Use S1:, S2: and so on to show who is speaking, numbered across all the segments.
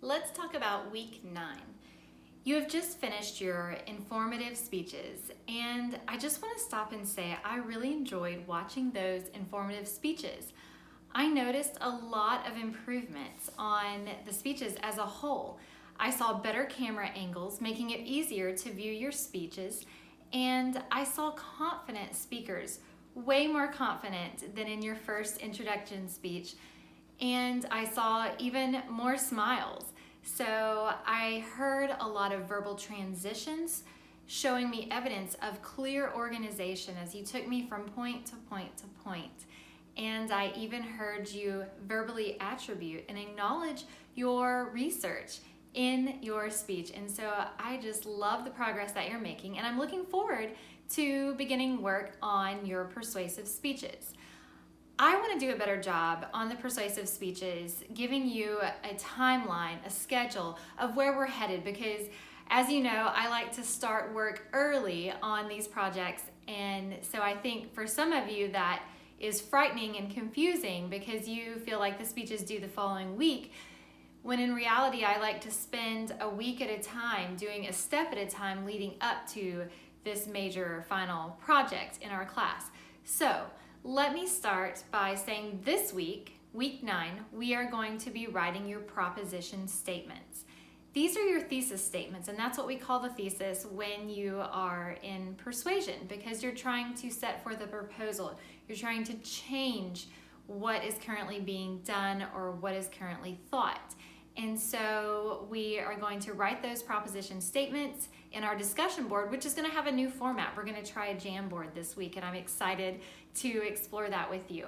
S1: Let's talk about week 9. You have just finished your informative speeches, and I just want to stop and say I really enjoyed watching those informative speeches. I noticed a lot of improvements on the speeches as a whole. I saw better camera angles, making it easier to view your speeches, and I saw confident speakers, way more confident than in your first introduction speech, and I saw even more smiles. So I heard a lot of verbal transitions showing me evidence of clear organization as you took me from point to point to point. And I even heard you verbally attribute and acknowledge your research in your speech. And so I just love the progress that you're making, and I'm looking forward to beginning work on your persuasive speeches. I want to do a better job on the persuasive speeches, giving you a timeline, a schedule of where we're headed, because as you know, I like to start work early on these projects. And so I think for some of you that is frightening and confusing because you feel like the speech is due the following week, when in reality, I like to spend a week at a time, doing a step at a time leading up to this major final project in our class. So let me start by saying this week, week 9, we are going to be writing your proposition statements. These are your thesis statements, and that's what we call the thesis when you are in persuasion, because you're trying to set forth a proposal. You're trying to change what is currently being done or what is currently thought. And so we are going to write those proposition statements in our discussion board, which is going to have a new format. We're going to try a Jamboard this week, and I'm excited to explore that with you.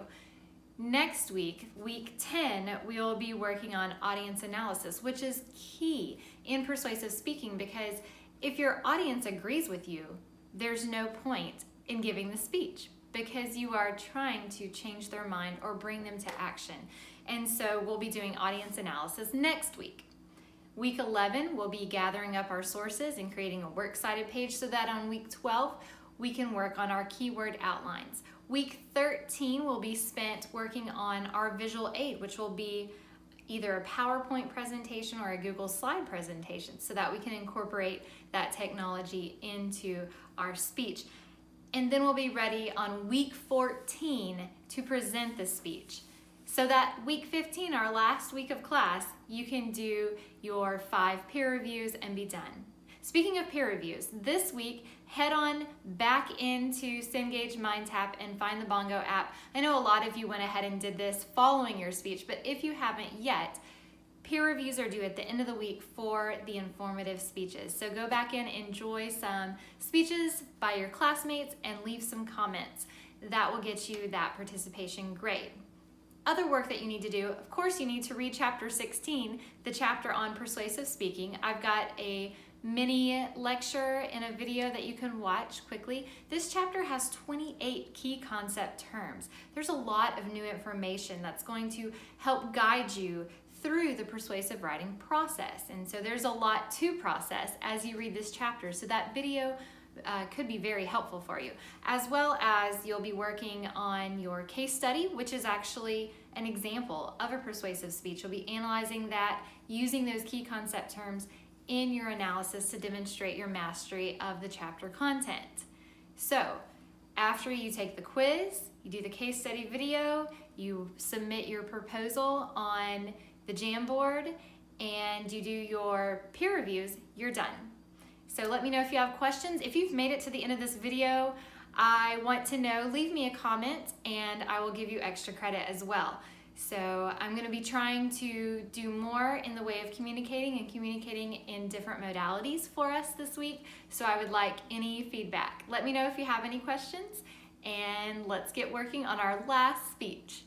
S1: Next week, week 10, we will be working on audience analysis, which is key in persuasive speaking, because if your audience agrees with you, there's no point in giving the speech because you are trying to change their mind or bring them to action. And so we'll be doing audience analysis next week. Week 11, we'll be gathering up our sources and creating a works cited page so that on week 12, we can work on our keyword outlines. Week 13 will be spent working on our visual aid, which will be either a PowerPoint presentation or a Google slide presentation so that we can incorporate that technology into our speech. And then we'll be ready on week 14 to present the speech. So that week 15, our last week of class, you can do your 5 peer reviews and be done. Speaking of peer reviews, this week, head on back into Cengage MindTap and find the Bongo app. I know a lot of you went ahead and did this following your speech, but if you haven't yet, peer reviews are due at the end of the week for the informative speeches. So go back in, enjoy some speeches by your classmates, and leave some comments. That will get you that participation grade. Other work that you need to do, of course, you need to read chapter 16, the chapter on persuasive speaking. I've got a mini lecture and a video that you can watch quickly. This chapter has 28 key concept terms. There's a lot of new information that's going to help guide you through the persuasive writing process. And so there's a lot to process as you read this chapter. So that video could be very helpful for you, as well as you'll be working on your case study, which is actually an example of a persuasive speech. You'll be analyzing that, using those key concept terms in your analysis to demonstrate your mastery of the chapter content. So after you take the quiz, you do the case study video, you submit your proposal on the Jamboard, and you do your peer reviews, you're done. So let me know if you have questions. If you've made it to the end of this video, I want to know, leave me a comment and I will give you extra credit as well. So I'm going to be trying to do more in the way of communicating in different modalities for us this week. So I would like any feedback. Let me know if you have any questions, and let's get working on our last speech.